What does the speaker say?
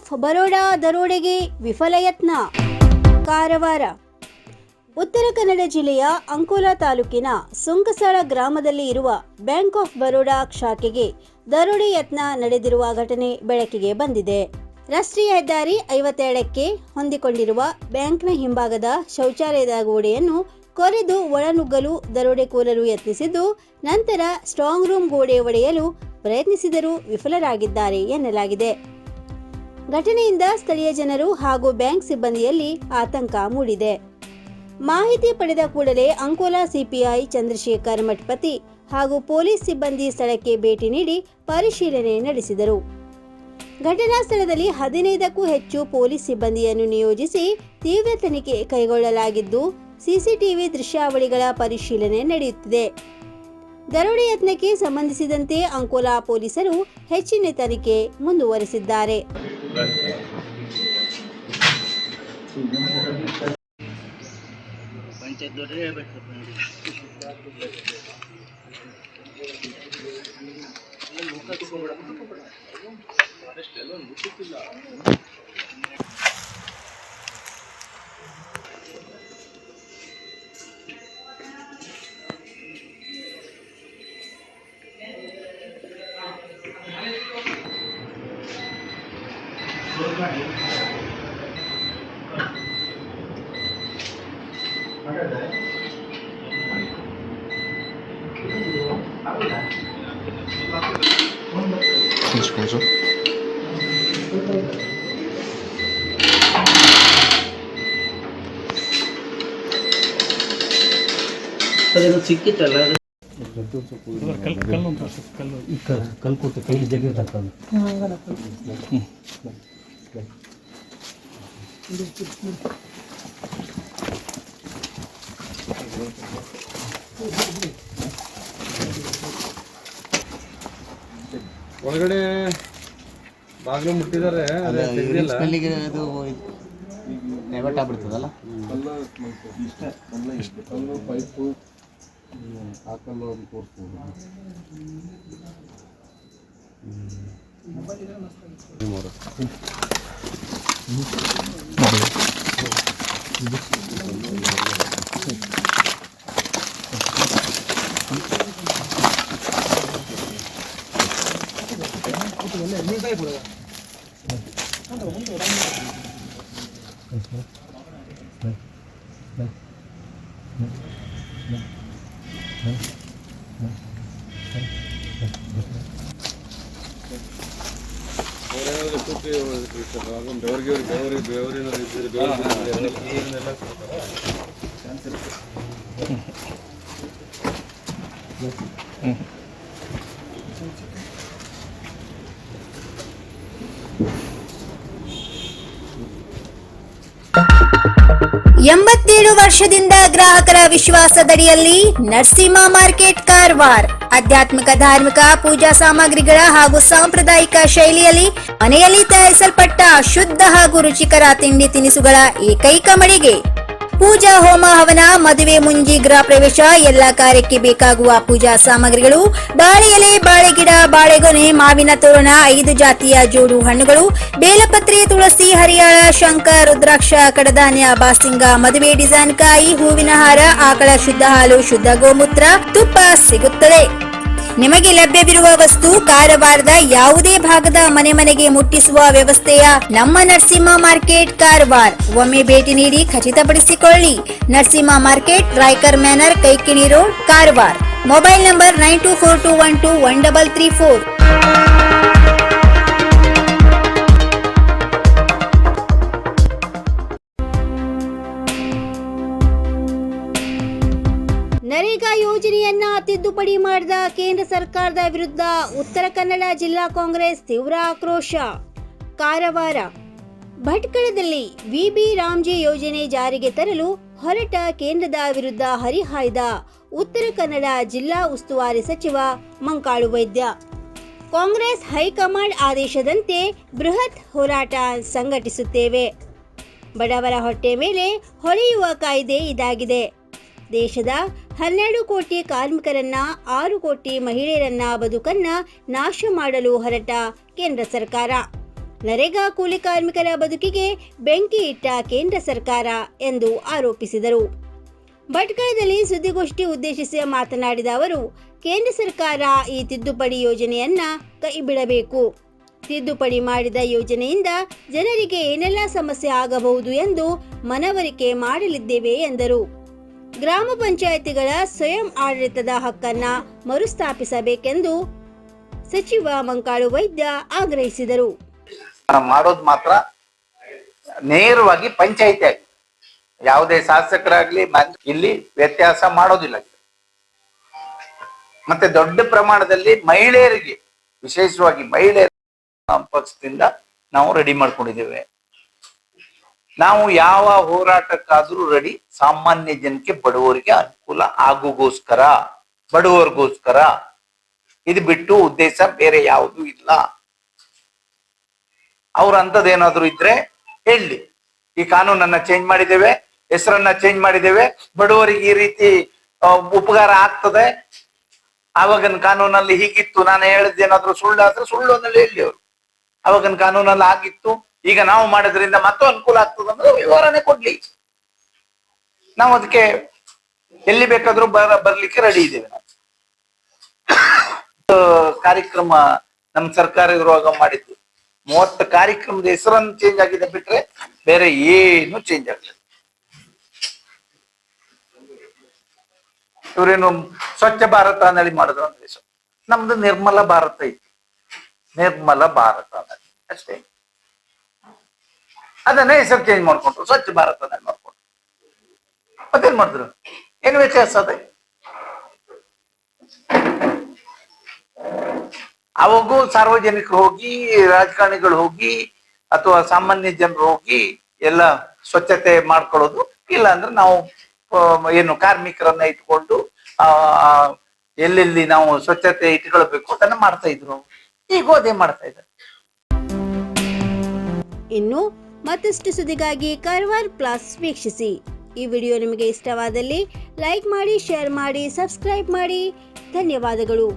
Of Baroda ದರೋಡೆಗೆ ವಿಫಲ ಯತ್ನ. ಕಾರವಾರ. ಉತ್ತರ ಕನ್ನಡ ಜಿಲ್ಲೆಯ ಅಂಕೋಲಾ ತಾಲೂಕಿನ ಸುಂಕಸಾಳ ಗ್ರಾಮದಲ್ಲಿ ಇರುವ ಬ್ಯಾಂಕ್ ಆಫ್ ಬರೋಡಾ ಶಾಖೆಗೆ ದರೋಡೆ ಯತ್ನ ನಡೆದಿರುವ ಘಟನೆ ಬೆಳಕಿಗೆ ಬಂದಿದೆ. ರಾಷ್ಟ್ರೀಯ ಹೆದ್ದಾರಿ 52ಕ್ಕೆ ಹೊಂದಿಕೊಂಡಿರುವ ಬ್ಯಾಂಕ್ನ ಹಿಂಭಾಗದ ಶೌಚಾಲಯದ ಗೋಡೆಯನ್ನು ಕೊರೆದು ಒಳನುಗ್ಗಲು ದರೋಡೆಕೋರರು ಯತ್ನಿಸಿದ್ದು, ನಂತರ ಸ್ಟ್ರಾಂಗ್ ರೂಮ್ ಗೋಡೆ ಒಡೆಯಲು ಪ್ರಯತ್ನಿಸಿದರೂ ವಿಫಲರಾಗಿದ್ದಾರೆ ಎನ್ನಲಾಗಿದೆ. ಘಟನೆಯಿಂದ ಸ್ಥಳೀಯ ಜನರು ಹಾಗೂ ಬ್ಯಾಂಕ್ ಸಿಬ್ಬಂದಿಯಲ್ಲಿ ಆತಂಕ ಮೂಡಿದೆ. ಮಾಹಿತಿ ಪಡೆದ ಕೂಡಲೇ ಅಂಕೋಲಾ ಸಿಪಿಐ ಚಂದ್ರಶೇಖರ್ ಮಠಪತಿ ಹಾಗೂ ಪೊಲೀಸ್ ಸಿಬ್ಬಂದಿ ಸ್ಥಳಕ್ಕೆ ಭೇಟಿ ನೀಡಿ ಪರಿಶೀಲನೆ ನಡೆಸಿದರು. ಘಟನಾ ಸ್ಥಳದಲ್ಲಿ 15ಕ್ಕೂ ಹೆಚ್ಚು ಪೊಲೀಸ್ ಸಿಬ್ಬಂದಿಯನ್ನು ನಿಯೋಜಿಸಿ ತೀವ್ರ ತನಿಖೆ ಕೈಗೊಳ್ಳಲಾಗಿದ್ದು, ಸಿಸಿಟಿವಿ ದೃಶ್ಯಾವಳಿಗಳ ಪರಿಶೀಲನೆ ನಡೆಯುತ್ತಿದೆ. ದರೋಡೆ ಯತ್ನಕ್ಕೆ ಸಂಬಂಧಿಸಿದಂತೆ ಅಂಕೋಲಾ ಪೊಲೀಸರು ಹೆಚ್ಚಿನ ತನಿಖೆ ಮುಂದುವರೆಸಿದ್ದಾರೆ. ಸಿಕ್ಕಿತ್ತಲ್ಲ ಕಲ್ಕೂತ ಕೈ ಜಗ್ಗಿ ತಕ್ಕಲ್ಲ. ಒಳಗಡೆ ಬಾಗಿಲು ಮುಟ್ಟಿದ್ದಾರೆ. ಅದು ಡೈವರ್ಟ್ ಆಗ್ಬಿಡ್ತದಲ್ಲ, ಕಲ್ಲು ಪೈಪು ಆ ಕಲ್ಲು ಒಂದು ತೋರಿಸ್ಬೋದು. ಎಂಬತ್ತೇಳು ವರ್ಷದಿಂದ ಗ್ರಾಹಕರ ವಿಶ್ವಾಸದಡಿಯಲ್ಲಿ ನರಸಿಂಹ ಮಾರ್ಕೆಟ್ ಕಾರವಾರ. ಆಧ್ಯಾತ್ಮಿಕ, ಧಾರ್ಮಿಕ, ಪೂಜಾ ಸಾಮಗ್ರಿಗಳ ಹಾಗೂ ಸಾಂಪ್ರದಾಯಿಕ ಶೈಲಿಯಲ್ಲಿ ಮನೆಯಲ್ಲಿ ತಯಾರಿಸಲ್ಪಟ್ಟ ಶುದ್ಧ ಹಾಗೂ ರುಚಿಕರ ತಿಂಡಿ ತಿನಿಸುಗಳ ಏಕೈಕ ಮಳಿಗೆ. ಪೂಜಾ, ಹೋಮ, ಹವನ, ಮದುವೆ, ಮುಂಜಿ, ಗೃಹ ಪ್ರವೇಶ ಎಲ್ಲ ಕಾರ್ಯಕ್ಕೆ ಬೇಕಾಗುವ ಪೂಜಾ ಸಾಮಗ್ರಿಗಳು, ಬಾಳೆ ಎಲೆ, ಬಾಳೆಗಿಡ, ಬಾಳೆಗೊನೆ, ಮಾವಿನ ತೋರಣ, 5 ಜಾತಿಯ ಜೋಡು ಹಣ್ಣುಗಳು, ಬೇಲಪತ್ರೆ, ತುಳಸಿ, ಹರಿಯಾಳ, ಶಂಖ, ರುದ್ರಾಕ್ಷ, ಕಡಧಾನ್ಯ, ಬಾಸಿಂಗ, ಮದುವೆ ಡಿಸೈನ್ ಕಾಯಿ, ಹೂವಿನ ಹಾರ, ಆಕಳ ಶುದ್ಧ ಹಾಲು, ಶುದ್ಧ ಗೋಮೂತ್ರ, ತುಪ್ಪ ಸಿಗುತ್ತದೆ. ನಿಮಗೆ ಲಭ್ಯವಿರುವ ವಸ್ತು ಕಾರವಾರದ ಯಾವುದೇ ಭಾಗದ ಮನೆಗೆ ಮುಟ್ಟಿಸುವ ವ್ಯವಸ್ಥೆಯ ನಮ್ಮ ನರಸಿಂಹ ಮಾರ್ಕೆಟ್ ಕಾರವಾರ. ಒಮ್ಮೆ ಭೇಟಿ ನೀಡಿ ಖಚಿತಪಡಿಸಿಕೊಳ್ಳಿ. Narasimha market, Raikar manner, Kaikini road, Karwar. Mobile number 9242121334. NREGA ಯೋಜನೆಯನ್ನ ತಿದ್ದುಪಡಿ ಮಾಡಿದ ಕೇಂದ್ರ ಸರ್ಕಾರದ ವಿರುದ್ಧ ಉತ್ತರ ಕನ್ನಡ ಜಿಲ್ಲಾ ಕಾಂಗ್ರೆಸ್ ತೀವ್ರ ಆಕ್ರೋಶ. ಕಾರವಾರ. ಭಟ್ಕಳದಲ್ಲಿ ವಿಬಿ ರಾಮ್ಜಿ ಯೋಜನೆ ಜಾರಿಗೆ ತರಲು ಹೊರಟ ಕೇಂದ್ರದ ವಿರುದ್ಧ ಹರಿಹಾಯ್ದ ಉತ್ತರ ಕನ್ನಡ ಜಿಲ್ಲಾ ಉಸ್ತುವಾರಿ ಸಚಿವ ಮಂಕಾಳು ವೈದ್ಯ. ಕಾಂಗ್ರೆಸ್ ಹೈಕಮಾಂಡ್ ಆದೇಶದಂತೆ ಬೃಹತ್ ಹೋರಾಟ ಸಂಘಟಿಸುತ್ತೇವೆ. ಬಡವರ ಹೊಟ್ಟೆ ಮೇಲೆ ಹೊಳೆಯುವ ಕಾಯ್ದೆ ಇದಾಗಿದೆ. ದೇಶದ 12 ಕೋಟಿ ಕಾರ್ಮಿಕರನ್ನ, 6 ಕೋಟಿ ಮಹಿಳೆಯರನ್ನ ಬದುಕನ್ನ ನಾಶ ಮಾಡಲು ಹೊರಟ ಕೇಂದ್ರ ಸರ್ಕಾರ ನರೇಗಾ ಕೂಲಿ ಕಾರ್ಮಿಕರ ಬದುಕಿಗೆ ಬೆಂಕಿ ಇಟ್ಟ ಕೇಂದ್ರ ಸರ್ಕಾರ ಎಂದು ಆರೋಪಿಸಿದರು. ಭಟ್ಕಳದಲ್ಲಿ ಸುದ್ದಿಗೋಷ್ಠಿ ಉದ್ದೇಶಿಸಿ ಮಾತನಾಡಿದ ಅವರು, ಕೇಂದ್ರ ಸರ್ಕಾರ ಈ ತಿದ್ದುಪಡಿ ಯೋಜನೆಯನ್ನ ಕೈಬಿಡಬೇಕು. ತಿದ್ದುಪಡಿ ಮಾಡಿದ ಯೋಜನೆಯಿಂದ ಜನರಿಗೆ ಏನೆಲ್ಲ ಸಮಸ್ಯೆ ಆಗಬಹುದು ಎಂದು ಮನವರಿಕೆ ಮಾಡಲಿದ್ದೇವೆ ಎಂದರು. ಗ್ರಾಮ ಪಂಚಾಯಿತಿಗಳ ಸ್ವಯಂ ಆಡಳಿತದ ಹಕ್ಕನ್ನ ಮರುಸ್ಥಾಪಿಸಬೇಕೆಂದು ಸಚಿವ ಮಂಕಾಳು ವೈದ್ಯ ಆಗ್ರಹಿಸಿದರು. ಮಾಡೋದು ಮಾತ್ರ ನೇರವಾಗಿ ಪಂಚಾಯಿತಿ ಆಗಿ, ಯಾವುದೇ ಶಾಸಕರಾಗ್ಲಿ ಇಲ್ಲಿ ವ್ಯತ್ಯಾಸ ಮಾಡೋದಿಲ್ಲ. ಮತ್ತೆ ದೊಡ್ಡ ಪ್ರಮಾಣದಲ್ಲಿ ಮಹಿಳೆಯರಿಗೆ, ವಿಶೇಷವಾಗಿ ಮಹಿಳೆಯರ ಪಕ್ಷದಿಂದ ನಾವು ರೆಡಿ ಮಾಡ್ಕೊಂಡಿದ್ದೇವೆ. ನಾವು ಯಾವ ಹೋರಾಟಕ್ಕಾದ್ರೂ ರೆಡಿ, ಸಾಮಾನ್ಯ ಜನಕ್ಕೆ, ಬಡವರಿಗೆ ಅನುಕೂಲ ಆಗುಗೋಸ್ಕರ, ಬಡವರಿಗೋಸ್ಕರ. ಇದು ಬಿಟ್ಟು ಉದ್ದೇಶ ಬೇರೆ ಯಾವುದೂ ಇಲ್ಲ. ಅವ್ರ ಅಂತದೇನಾದ್ರು ಇದ್ರೆ ಹೇಳಿ, ಈ ಕಾನೂನನ್ನ ಚೇಂಜ್ ಮಾಡಿದ್ದೇವೆ, ಹೆಸರನ್ನ ಚೇಂಜ್ ಮಾಡಿದ್ದೇವೆ, ಬಡವರಿಗೆ ಈ ರೀತಿ ಉಪಕಾರ ಆಗ್ತದೆ, ಆವಾಗಿನ ಕಾನೂನಲ್ಲಿ ಹೀಗಿತ್ತು, ನಾನು ಹೇಳಿದ್ದೇನಾದ್ರೂ ಸುಳ್ಳಾದ್ರೆ ಸುಳ್ಳು ಅನ್ನಲ್ಲಿ ಹೇಳಿ ಅವರು. ಆವಾಗಿನ ಕಾನೂನಲ್ಲಿ ಆಗಿತ್ತು, ಈಗ ನಾವು ಮಾಡೋದ್ರಿಂದ ಮತ್ತೂ ಅನುಕೂಲ ಆಗ್ತದೆ ಅಂದ್ರೆ ವಿವರಣೆ ಕೊಡ್ಲಿ. ನಾವು ಅದಕ್ಕೆ ಎಲ್ಲಿ ಬೇಕಾದ್ರೂ ಬರ್ಲಿಕ್ಕೆ ರೆಡಿ ಇದ್ದೇವೆ. ಕಾರ್ಯಕ್ರಮ ನಮ್ಮ ಸರ್ಕಾರ ಇರುವಾಗ ಮಾಡಿದ್ದು 30 ಕಾರ್ಯಕ್ರಮದ ಹೆಸರನ್ನು ಚೇಂಜ್ ಆಗಿದೆ ಬಿಟ್ರೆ ಬೇರೆ ಏನು ಚೇಂಜ್ ಆಗಲಿಲ್ಲ. ಇವರೇನು ಸ್ವಚ್ಛ ಭಾರತ ಅನ್ನಲಿ ಮಾಡಿದ್ರು ಅಂದ್ರೆ ನಮ್ದು ನಿರ್ಮಲ ಭಾರತ ಇತ್ತು, ನಿರ್ಮಲ ಭಾರತ ಅನ್ನಲಿ ಅಷ್ಟೇ. ಅದನ್ನೇ ಹೆಸರು ಚೇಂಜ್ ಮಾಡ್ಕೊಂಡ್ರು, ಸ್ವಚ್ಛ ಭಾರತ ಅನ್ನಲಿ ಮಾಡ್ಕೊಂಡ್ರು. ಮತ್ತೇನ್ ಮಾಡಿದ್ರು, ಏನು ವ್ಯತ್ಯಾಸ ಅದೇ? ಅವಾಗೂ ಸಾರ್ವಜನಿಕರು ಹೋಗಿ, ರಾಜಕಾರಣಿಗಳು ಹೋಗಿ, ಅಥವಾ ಸಾಮಾನ್ಯ ಜನರು ಹೋಗಿ ಎಲ್ಲ ಸ್ವಚ್ಛತೆ ಮಾಡ್ಕೊಳ್ಳೋದು. ಇಲ್ಲ ಅಂದ್ರೆ ನಾವು ಏನು ಕಾರ್ಮಿಕರನ್ನ ಇಟ್ಕೊಂಡು ಎಲ್ಲೆಲ್ಲಿ ನಾವು ಸ್ವಚ್ಛತೆ ಇಟ್ಕೊಳ್ಬೇಕು ಅದನ್ನ ಮಾಡ್ತಾ ಇದ್ರು. ಈಗ ಅದೇ ಮಾಡ್ತಾ ಇದ್ದಾರೆ. ಇನ್ನು ಮತ್ತಷ್ಟು ಸುದ್ದಿಗಾಗಿ ಕಾರವಾರ ಪ್ಲಸ್ ವೀಕ್ಷಿಸಿ. ಈ ವಿಡಿಯೋ ನಿಮಗೆ ಇಷ್ಟವಾದಲ್ಲಿ ಲೈಕ್ ಮಾಡಿ, ಶೇರ್ ಮಾಡಿ, ಸಬ್ಸ್ಕ್ರೈಬ್ ಮಾಡಿ. ಧನ್ಯವಾದಗಳು.